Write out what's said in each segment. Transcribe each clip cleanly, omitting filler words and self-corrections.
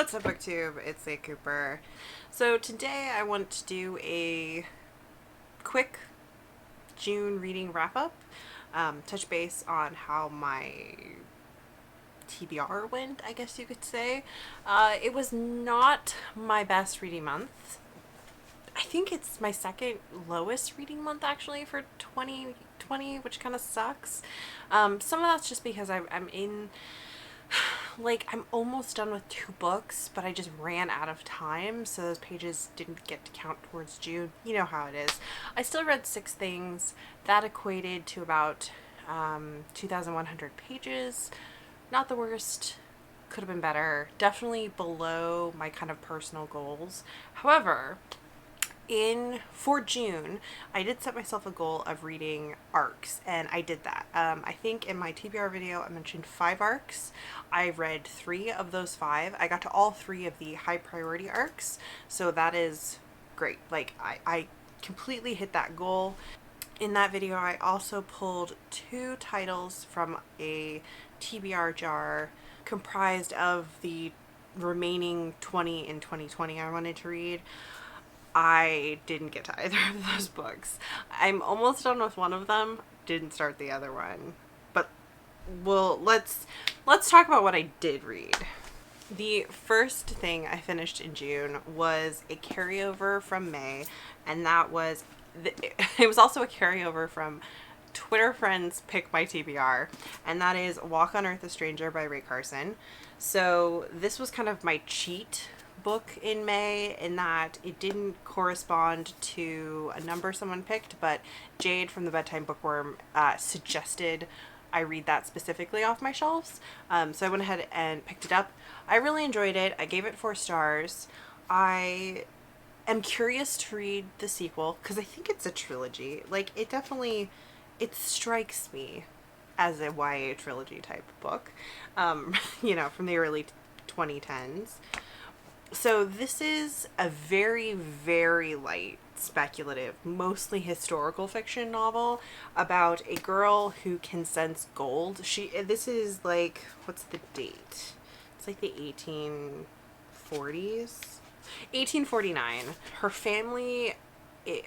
What's up, booktube? It's A. Cooper. So today I want to do a quick June reading wrap-up, touch base on how my TBR went, I guess you could say. It was not my best reading month. I think it's my second lowest reading month actually for 2020, which kind of sucks. Some of that's just because I'm in... I'm almost done with 2 books, but I just ran out of time, so those pages didn't get to count towards June. You know how it is. I still read 6 things. That equated to about 2,100 pages. Not the worst. Could have been better. Definitely below my kind of personal goals. However, for June, I did set myself a goal of reading arcs, and I did that. I think in my TBR video I mentioned 5 arcs. I read 3 of those 5. I got to all 3 of the high priority arcs, so that is great. I completely hit that goal. In that video I also pulled 2 titles from a TBR jar comprised of the remaining 20 in 2020 I wanted to read. I didn't get to either of those books. I'm almost done with one of them. Didn't start the other one. But let's talk about what I did read. The first thing I finished in June was a carryover from May, and that was it was also a carryover from Twitter friends pick my TBR, and that is Walk on Earth a Stranger by Ray Carson. So this was kind of my cheat book in May in that it didn't correspond to a number someone picked, but Jade from the Bedtime Bookworm suggested I read that specifically off my shelves. So I went ahead and picked it up. I really enjoyed it. I gave it 4 stars. I am curious to read the sequel because I think it's a trilogy. It strikes me as a YA trilogy type book, from the early 2010s. So this is a very, very light, speculative, mostly historical fiction novel about a girl who can sense gold. This is what's the date? It's like the 1840s? 1849. Her family it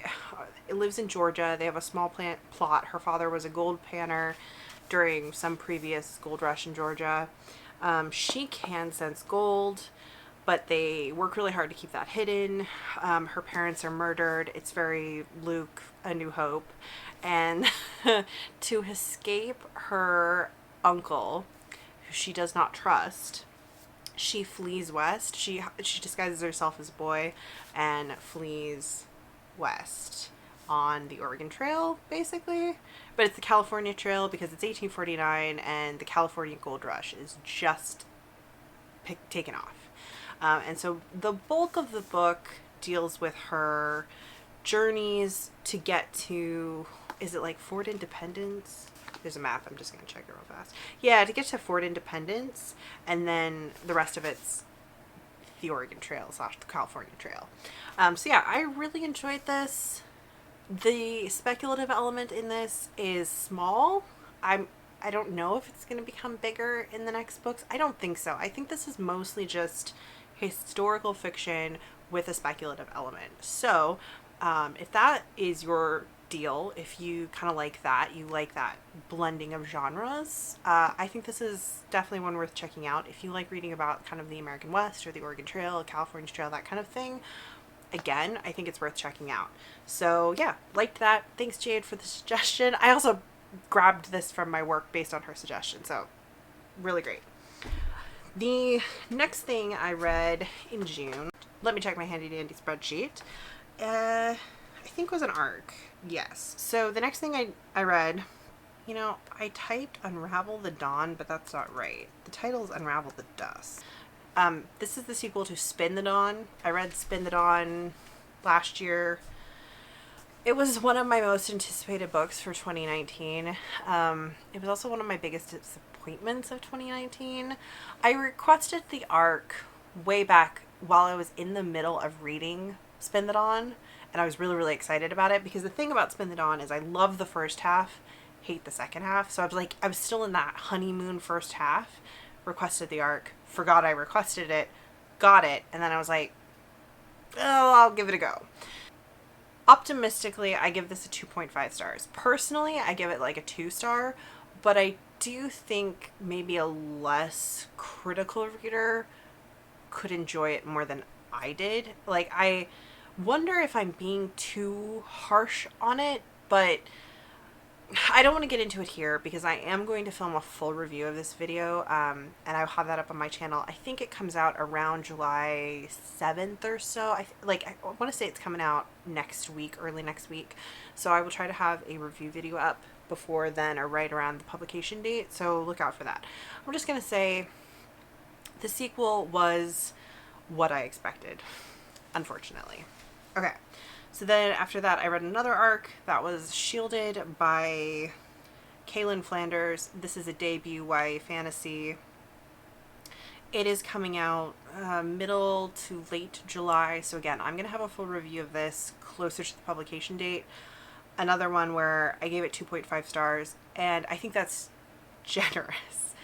lives in Georgia. They have a small plot. Her father was a gold panner during some previous gold rush in Georgia. She can sense gold, but they work really hard to keep that hidden. Her parents are murdered. It's very Luke, A New Hope. And to escape her uncle, who she does not trust, she flees west. She disguises herself as a boy and flees west on the Oregon Trail, basically. But it's the California Trail because it's 1849 and the California Gold Rush is just taken off. And so the bulk of the book deals with her journeys to get to, is it like Fort Independence? There's a map. I'm just going to check it real fast. Yeah, to get to Fort Independence, and then the rest of it's the Oregon Trail / the California Trail. So yeah, I really enjoyed this. The speculative element in this is small. I don't know if it's going to become bigger in the next books. I don't think so. I think this is mostly just historical fiction with a speculative element. So if that is your deal, if you kind of like that, you like that blending of genres, I think this is definitely one worth checking out. If you like reading about kind of the American West or the Oregon Trail, California Trail, that kind of thing, again, I think it's worth checking out. So yeah, liked that. Thanks, Jade, for the suggestion. I also grabbed this from my work based on her suggestion, so really great. The next thing I read in June, let me check my handy dandy spreadsheet, I think was an arc. Yes. So the next thing I read, I typed Unravel the Dawn, but that's not right. The title is Unravel the Dusk. This is the sequel to Spin the Dawn. I read Spin the Dawn last year. It was one of my most anticipated books for 2019. It was also one of my biggest disappointments of 2019. I requested the arc way back while I was in the middle of reading Spin the Dawn, and I was really, really excited about it because the thing about Spin the Dawn is I love the first half, hate the second half. So I was still in that honeymoon first half, requested the arc, forgot I requested it, got it, and then I was like, oh, I'll give it a go. Optimistically, I give this a 2.5 stars. Personally, I give it like a 2-star, but I do think maybe a less critical reader could enjoy it more than I did. Like, I wonder if I'm being too harsh on it, but I don't want to get into it here because I am going to film a full review of this video, and I'll have that up on my channel. I think it comes out around July 7th or so. I want to say it's coming out next week, early next week. So I will try to have a review video up before then or right around the publication date. So look out for that. I'm just going to say the sequel was what I expected, unfortunately. Okay. So then after that, I read another arc that was Shielded by Kaylin Flanders. This is a debut YA fantasy. It is coming out middle to late July. So again, I'm going to have a full review of this closer to the publication date. Another one where I gave it 2.5 stars, and I think that's generous.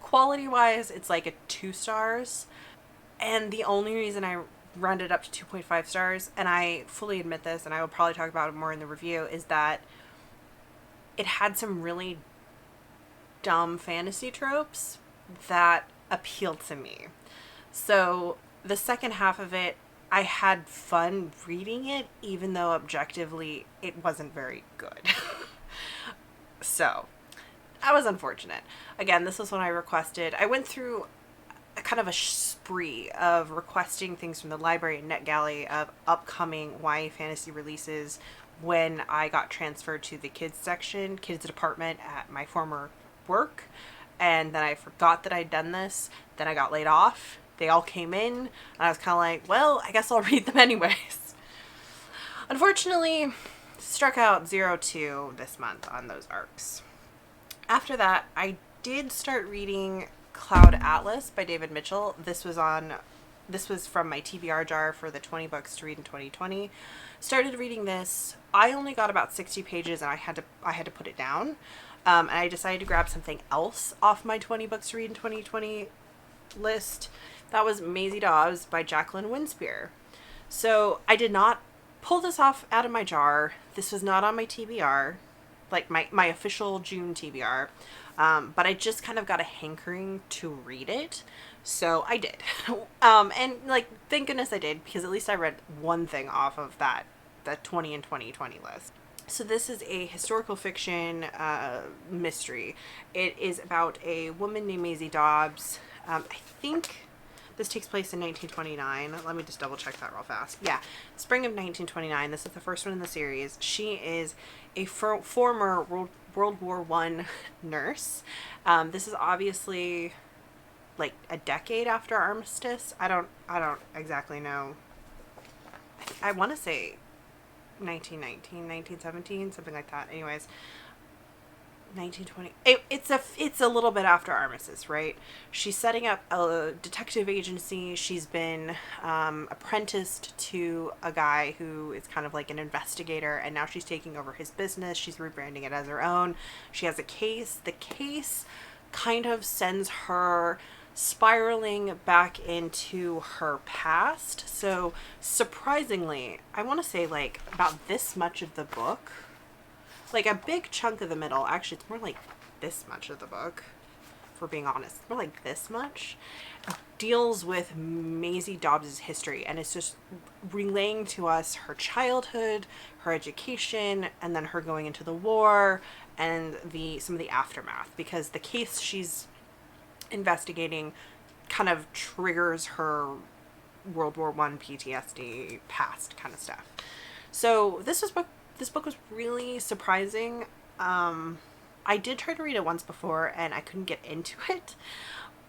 Quality-wise, it's like a 2 stars. And the only reason I rounded up to 2.5 stars, and I fully admit this, and I will probably talk about it more in the review, is that it had some really dumb fantasy tropes that appealed to me. So the second half of it, I had fun reading it, even though objectively it wasn't very good. So that was unfortunate. Again, this was when I requested. I went through kind of a spree of requesting things from the library and NetGalley of upcoming YA fantasy releases when I got transferred to the kids department at my former work. And then I forgot that I'd done this. Then I got laid off. They all came in, and I was kind of like, well, I guess I'll read them anyways. Unfortunately, struck out 0-2 this month on those arcs. After that, I did start reading Cloud Atlas by David Mitchell. This was from my TBR jar for the 20 books to read in 2020. Started reading this. I only got about 60 pages, and I had to put it down. And I decided to grab something else off my 20 books to read in 2020 list. That was Maisie Dobbs by Jacqueline Winspear. So I did not pull this off out of my jar. This was not on my TBR, like my official June TBR. But I just kind of got a hankering to read it. So I did. And like, thank goodness I did, because at least I read one thing off of that 20 and 2020 list. So this is a historical fiction mystery. It is about a woman named Maisie Dobbs. I think this takes place in 1929. Let me just double check that real fast. Yeah, spring of 1929. This is the first one in the series. She is a former World War I nurse. This is obviously like a decade after Armistice. I don't exactly know. I want to say 1919, 1917, something like that. Anyways, 1920. It's a little bit after Armistice, right? She's setting up a detective agency. She's been apprenticed to a guy who is kind of like an investigator, and now she's taking over his business. She's rebranding it as her own. She has a case. The case kind of sends her spiraling back into her past. So surprisingly, I want to say like about this much of the book, like a big chunk of the middle, actually it's more like this much of the book, if we're being honest, it's more like this much, deals with Maisie Dobbs' history, and it's just relaying to us her childhood, her education, and then her going into the war, and some of the aftermath, because the case she's investigating kind of triggers her World War I PTSD past kind of stuff. So this book was really surprising. I did try to read it once before and I couldn't get into it,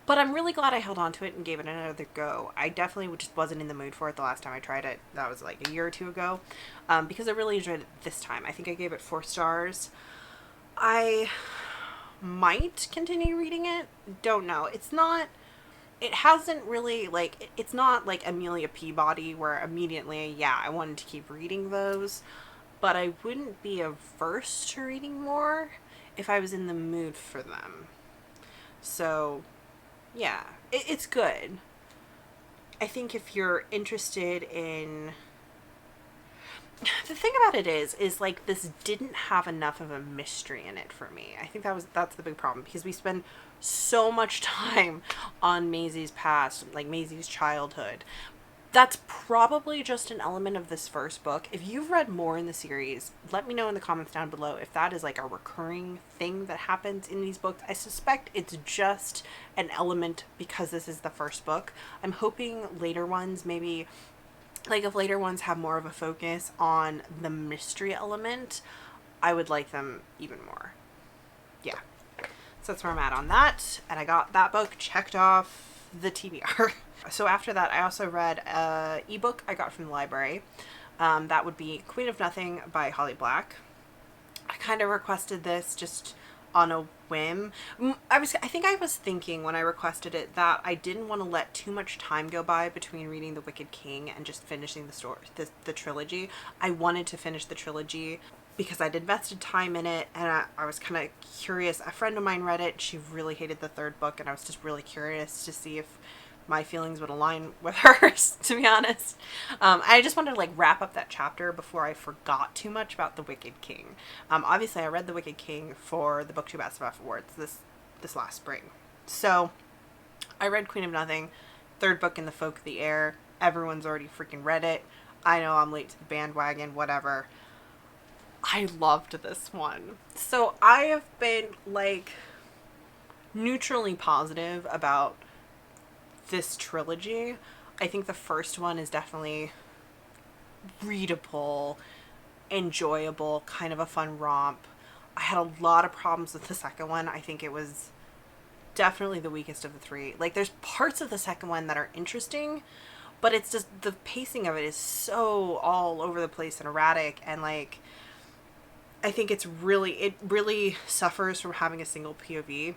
but I'm really glad I held on to it and gave it another go. I definitely just wasn't in the mood for it the last time I tried it. That was like a year or two ago, because I really enjoyed it this time. I think I gave it 4 stars. I might continue reading it. Don't know. It hasn't really, like, it's not like Amelia Peabody where immediately, yeah, I wanted to keep reading those, but I wouldn't be averse to reading more if I was in the mood for them. So, yeah, it's good. I think if you're interested in, the thing about it is like this didn't have enough of a mystery in it for me. I think that's the big problem, because we spend so much time on Maisie's past, like Maisie's childhood. That's probably just an element of this first book. If you've read more in the series, let me know in the comments down below if that is like a recurring thing that happens in these books. I suspect it's just an element because this is the first book. I'm hoping later ones, maybe, like if later ones have more of a focus on the mystery element, I would like them even more. Yeah. So that's where I'm at on that. And I got that book checked off the TBR. So after that, I also read an ebook I got from the library. That would be Queen of Nothing by Holly Black. I kind of requested this just on a whim. I think I was thinking when I requested it that I didn't want to let too much time go by between reading The Wicked King and just finishing the story, the trilogy. I wanted to finish the trilogy because I'd invested time in it, and I was kind of curious. A friend of mine read it. She really hated the third book, and I was just really curious to see if my feelings would align with hers, to be honest. I just wanted to like wrap up that chapter before I forgot too much about The Wicked King. Obviously I read The Wicked King for the BookTube SFF Awards this last spring. So I read Queen of Nothing, third book in the Folk of the Air. Everyone's already freaking read it. I know I'm late to the bandwagon, whatever. I loved this one. So I have been like neutrally positive about this trilogy. I think the first one is definitely readable, enjoyable, kind of a fun romp. I had a lot of problems with the second one. I think it was definitely the weakest of the three. Like, there's parts of the second one that are interesting, but it's just the pacing of it is so all over the place and erratic, and like I think it really suffers from having a single POV.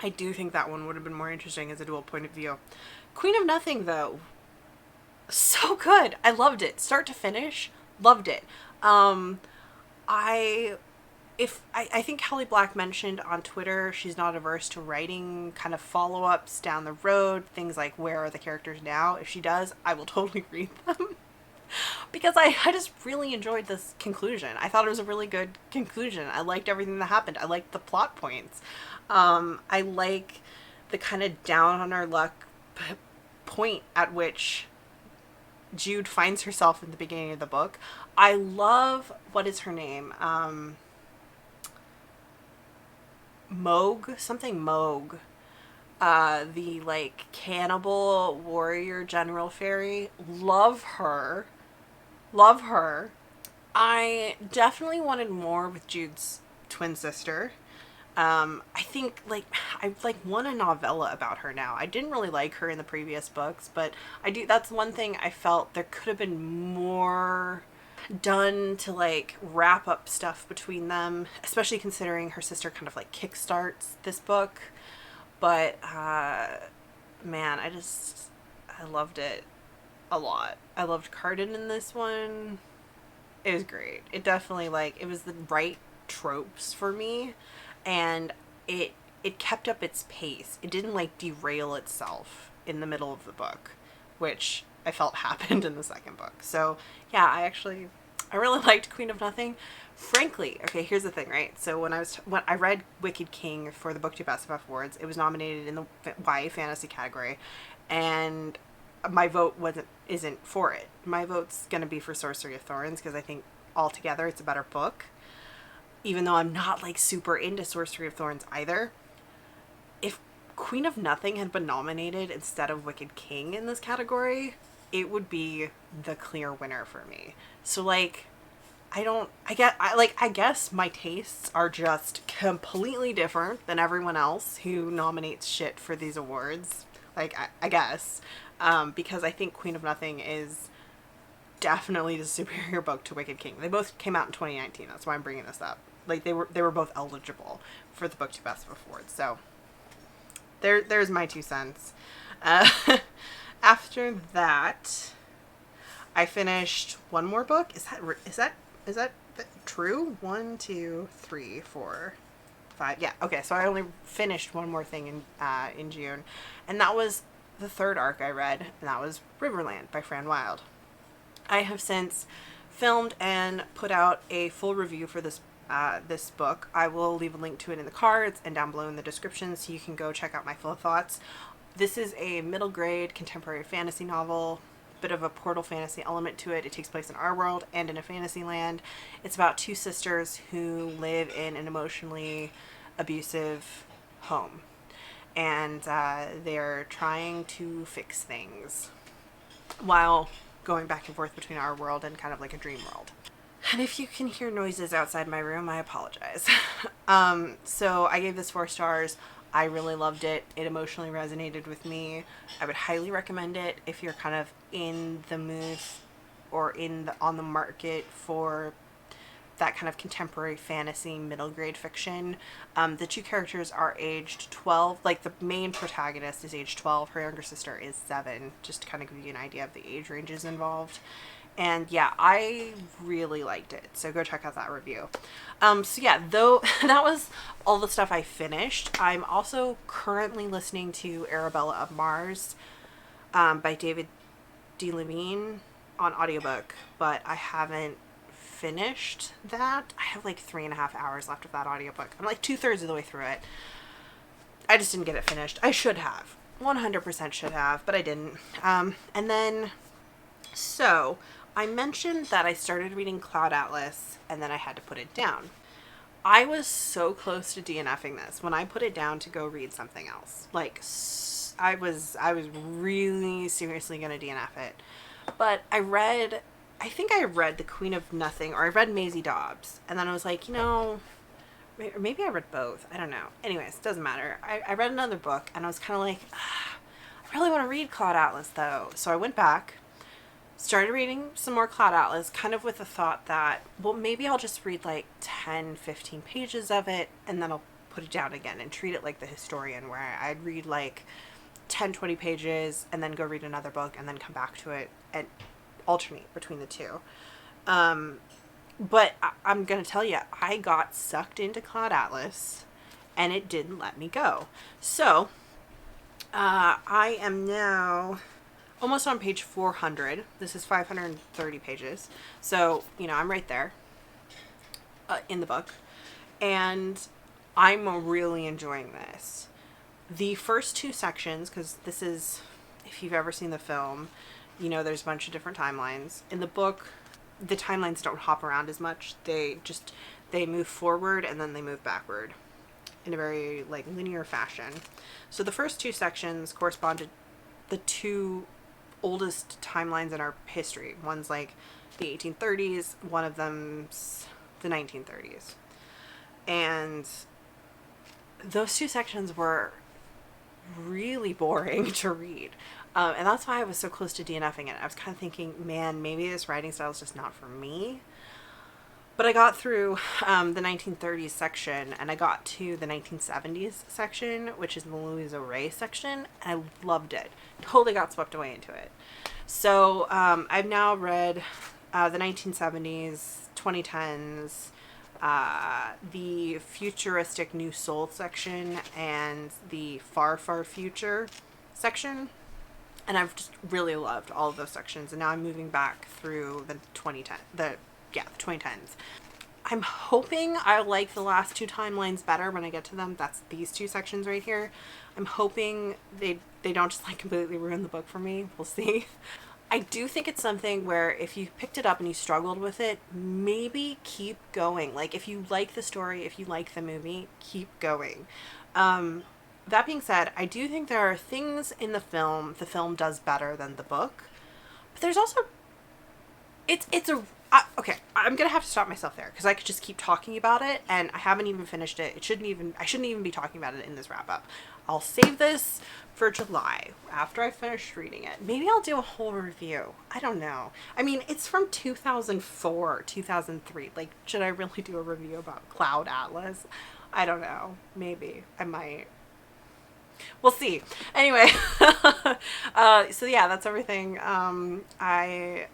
I do think that one would have been more interesting as a dual point of view. Queen of Nothing, though, so good. I loved it. Start to finish, loved it. I think Holly Black mentioned on Twitter she's not averse to writing kind of follow-ups down the road, things like where are the characters now. If she does, I will totally read them. Because I just really enjoyed this conclusion. I thought it was a really good conclusion. I liked everything that happened. I liked the plot points. I like the kind of down on her luck point at which Jude finds herself in the beginning of the book. I love, what is her name? Moog? Something Moog. The like cannibal warrior general fairy. Love her. Love her. I definitely wanted more with Jude's twin sister. I think I want a novella about her now. I didn't really like her in the previous books, but that's one thing I felt there could have been more done to like wrap up stuff between them, especially considering her sister kind of like kickstarts this book. But man, I loved it a lot. I loved Cardin in this one. It was great. It definitely it was the right tropes for me, and it kept up its pace. It didn't derail itself in the middle of the book, which I felt happened in the second book. So yeah, I really liked Queen of Nothing. Frankly, okay, here's the thing, right? So when I read Wicked King for the BookTube SFF Awards, it was nominated in the YA fantasy category, and my vote isn't for it. My vote's gonna be for Sorcery of Thorns, because I think altogether it's a better book. Even though I'm not super into Sorcery of Thorns either. If Queen of Nothing had been nominated instead of Wicked King in this category, it would be the clear winner for me. So I guess my tastes are just completely different than everyone else who nominates shit for these awards. I guess. Because I think Queen of Nothing is definitely the superior book to Wicked King. They both came out in 2019. That's why I'm bringing this up. They were both eligible for the BookTube SFF Awards. So there's my 2 cents. After that, I finished one more book. Is that true? 1, 2, 3, 4, 5. Yeah. Okay. So I only finished one more thing in June, and that was the third arc I read, and that was Riverland by Fran. I have since filmed and put out a full review for this book. I will leave a link to it in the cards and down below in the description so you can go check out my full thoughts. This is a middle grade contemporary fantasy novel, bit of a portal fantasy element to it. It takes place in our world and in a fantasy land. It's about two sisters who live in an emotionally abusive home, and they're trying to fix things while going back and forth between our world and kind of like a dream world. And if you can hear noises outside my room, I apologize. So I gave this 4 stars. I really loved it. It emotionally resonated with me. I would highly recommend it if you're kind of in the mood or on the market for that kind of contemporary fantasy middle grade fiction. The 2 characters are aged 12. Like, the main protagonist is age 12. Her younger sister is 7. Just to kind of give you an idea of the age ranges involved. And yeah, I really liked it. So go check out that review. So yeah, though that was all the stuff I finished. I'm also currently listening to Arabella of Mars by David D. Levine on audiobook, but I haven't finished that. I have like 3.5 hours left of that audiobook. I'm like 2/3 of the way through it. I just didn't get it finished. I should have. 100% should have, but I didn't. And then, so I mentioned that I started reading Cloud Atlas and then I had to put it down. I was so close to DNFing this when I put it down to go read something else. Like, I was really seriously going to DNF it. But I think I read The Queen of Nothing, or I read Maisie Dobbs. And then I was like, you know, maybe I read both. I don't know. Anyways, doesn't matter. I read another book and I was kind of like, I really want to read Cloud Atlas though. So I went back, started reading some more Cloud Atlas, kind of with the thought that, well, maybe I'll just read like 10, 15 pages of it and then I'll put it down again and treat it like The Historian, where I'd read like 10, 20 pages and then go read another book and then come back to it and alternate between the two. But I'm going to tell you, I got sucked into Cloud Atlas and it didn't let me go. So I am now almost on page 400. This is 530 pages. So, you know, I'm right there in the book. And I'm really enjoying this. The first 2 sections, because this is, if you've ever seen the film, you know there's a bunch of different timelines. In the book, the timelines don't hop around as much. They move forward and then they move backward in a very like linear fashion. So the first 2 sections correspond to the 2 oldest timelines in our history. One's like the 1830s, one of them's the 1930s. And those 2 sections were really boring to read. And that's why I was so close to DNFing it. I was kind of thinking, man, maybe this writing style is just not for me. But I got through the 1930s section, and I got to the 1970s section, which is the Louisa Ray section, and I loved it. Totally got swept away into it. So I've now read the 1970s, 2010s, the futuristic New Soul section, and the Far, Far Future section. And I've just really loved all of those sections. And now I'm moving back through the 2010s. I'm hoping I like the last 2 timelines better when I get to them. That's these 2 sections right here. I'm hoping they don't just like completely ruin the book for me. We'll see. I do think it's something where if you picked it up and you struggled with it, maybe keep going. Like, if you like the story, if you like the movie, keep going. That being said, I do think there are things in the film does better than the book. But there's also, okay, I'm going to have to stop myself there because I could just keep talking about it and I haven't even finished it. I shouldn't even be talking about it in this wrap up. I'll save this for July after I finish reading it. Maybe I'll do a whole review. I don't know. I mean, it's from 2004, 2003. Like, should I really do a review about Cloud Atlas? I don't know. Maybe. I might. We'll see. Anyway, so yeah, that's everything I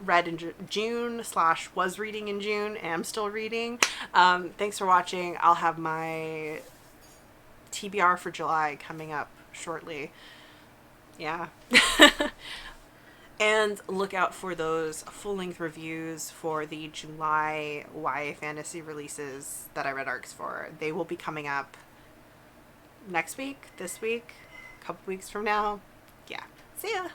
read in June / was reading in June and I'm still reading. Thanks for watching. I'll have my TBR for July coming up shortly. Yeah. And look out for those full-length reviews for the July YA fantasy releases that I read arcs for. They will be coming up next week, this week, a couple weeks from now. Yeah. See ya!